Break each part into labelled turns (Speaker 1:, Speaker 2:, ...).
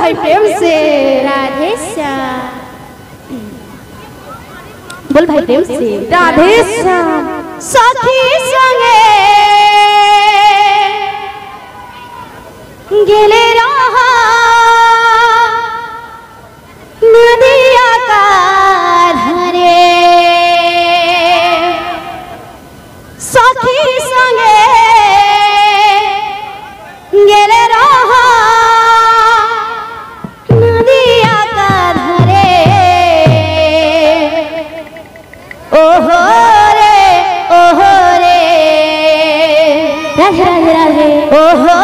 Speaker 1: भाई प्रेम से राधे श्याम। बोल भाई प्रेम से राधे श्याम। सखी संगे गेले रहा नदिया का धरे। सखी संगे गेले रहा नदिया का धरे। ओहो रे राधे राधे राधे। ओहो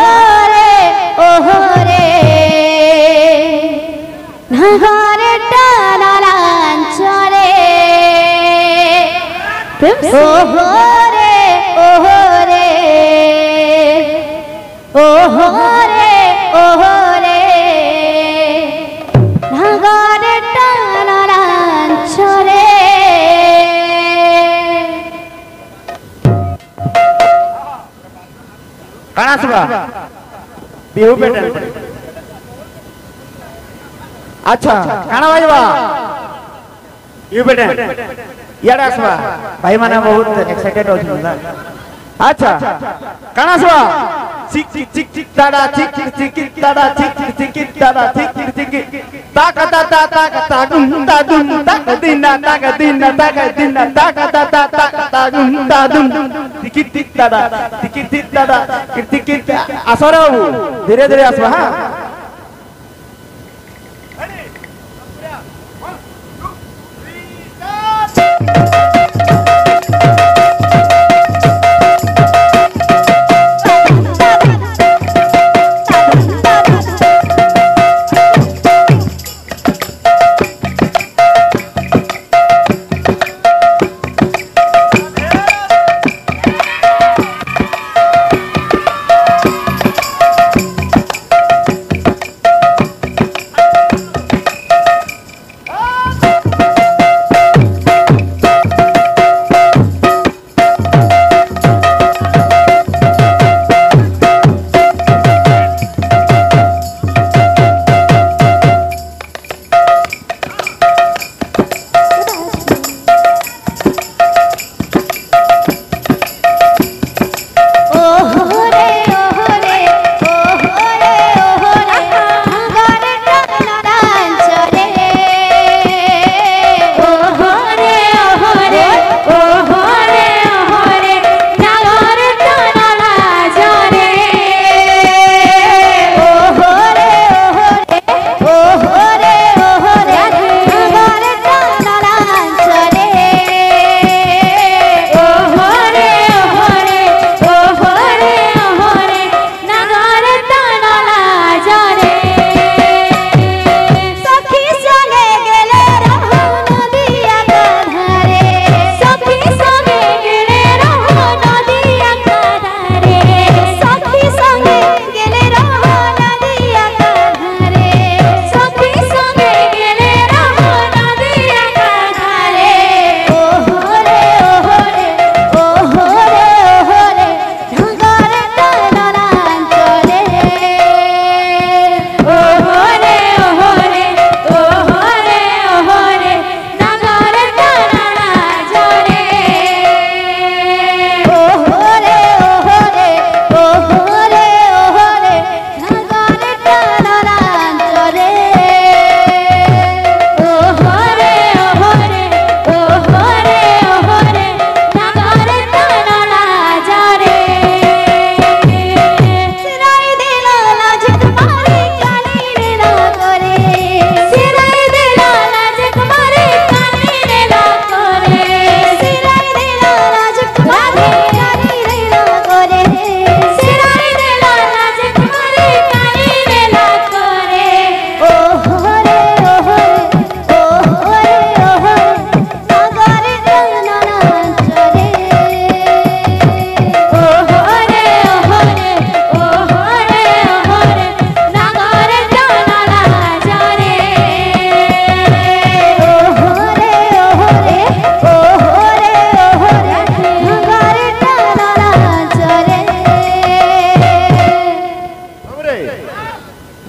Speaker 1: रे नगारे टानांचरे। ओहो रे नगारे टानांचरे।
Speaker 2: काना सुबह बिहू पेटन। अच्छा काना बाजवा बिहू पेटन यार आसवा भाई माने बहुत एक्साइटेड हो ना। अच्छा काना सुबह चिक चिक चिक चिक ताड़ा चिक चिक चिक ताड़ा चिक चिक चिक ताड़ा चिक चिक चिक ताका ताता ताका तागुम तादुम ताका दिना ताका दिना ताका दिना ताका ताता ताका तागुम तादुम टिकिट टिक ताड़ा टिकिट टिक ताड़ा टिकिट आसरे बाबू धीरे धीरे आसवा। हां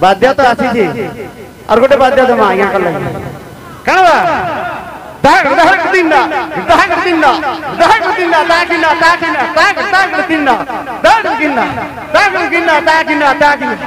Speaker 2: ବାଦ୍ୟ ତ ଆସିଛି ଆଉ ଗୋଟେ ବାଦ୍ୟ ଦେମା ଆଜ୍ଞା କଲେ କାଣ ବା ଦାଗ ଦାଗ ତିନଟା ଦାଗ ତିନଟା ଦାଗ ତିନଟା ଦାଗିନା ଦାଗିନା ଦାଗ ଦାଗ ତିନଟା ଦାଗ କିନା ଦାଗ କିନା ଦାଗିନା ଦାଗିନା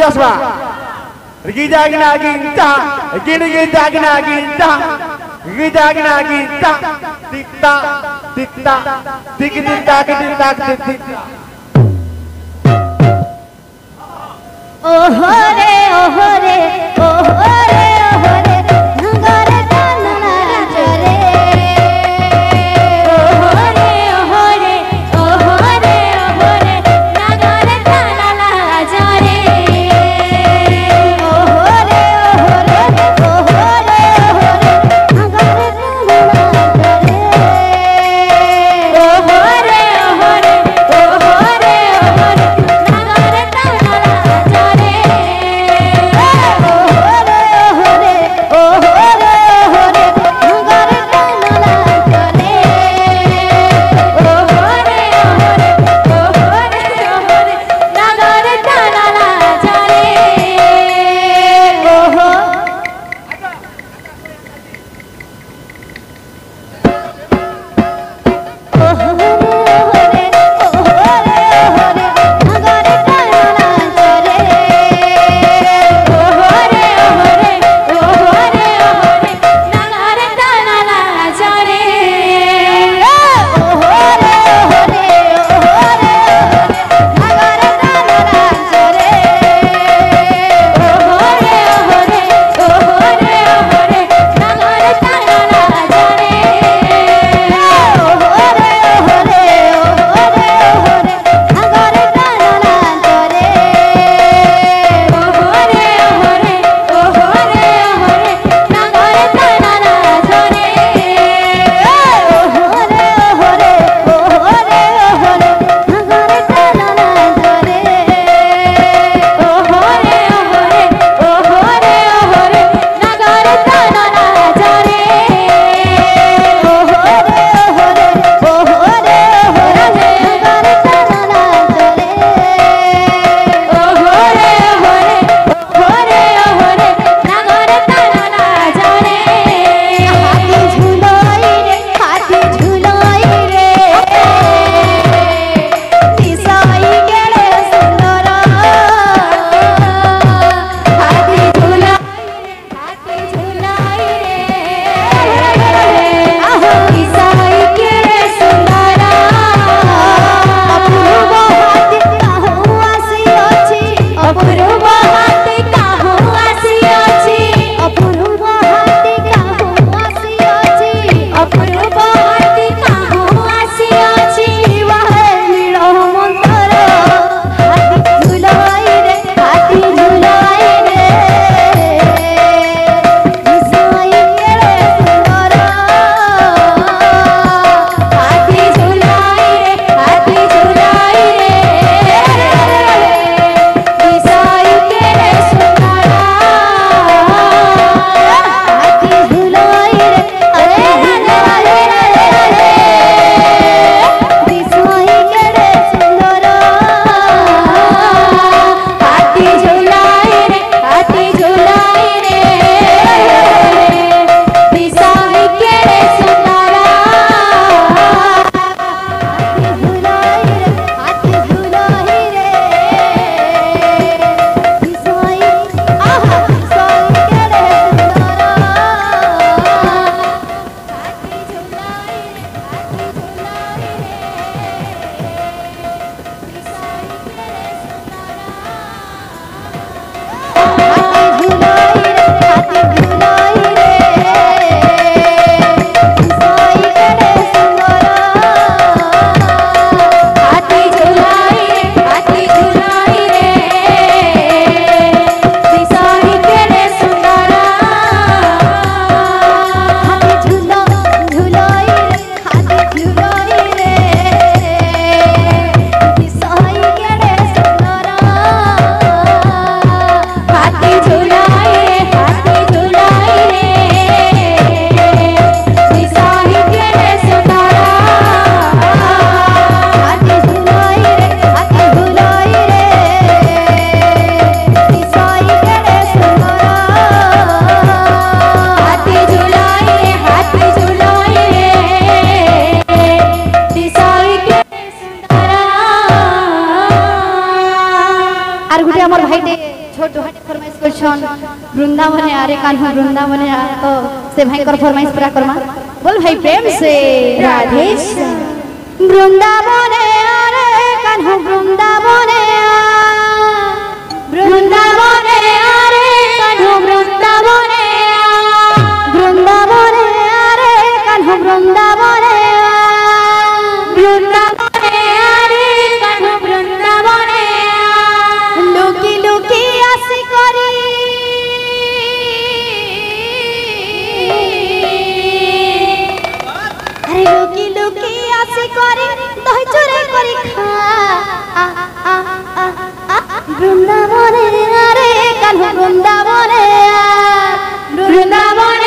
Speaker 2: Aswa, Gita Gina Ginta, Gina Gita Gina Ginta, Gita Gina Ginta, Tikta, Tikta, Tikita, Tikita, Tikita.
Speaker 1: Oh hore, oh hore, oh hore, oh hore, nagare tanana jare. Oh hore, oh hore, oh hore, oh hore, nagare tanana jare. Oh कहछन Vrindavan आरे कान्हा वृंदावन आ तो से भाई कर फरमाइश पूरा करमा बोल भाई प्रेम से राधे वृंदावन आरे कान्हा वृंदावन वृंदावन आरे कान्हा वृंदावन वृंदावन आरे कान्हा वृंदावन वृंदावन आरे कान्हा वृंदावन लुकी लुकी आसी करी अरे लुकी लुकी आसी करी दही चोरे करी खा वृंदावन आरे कान्हा वृंदावन वृंदावन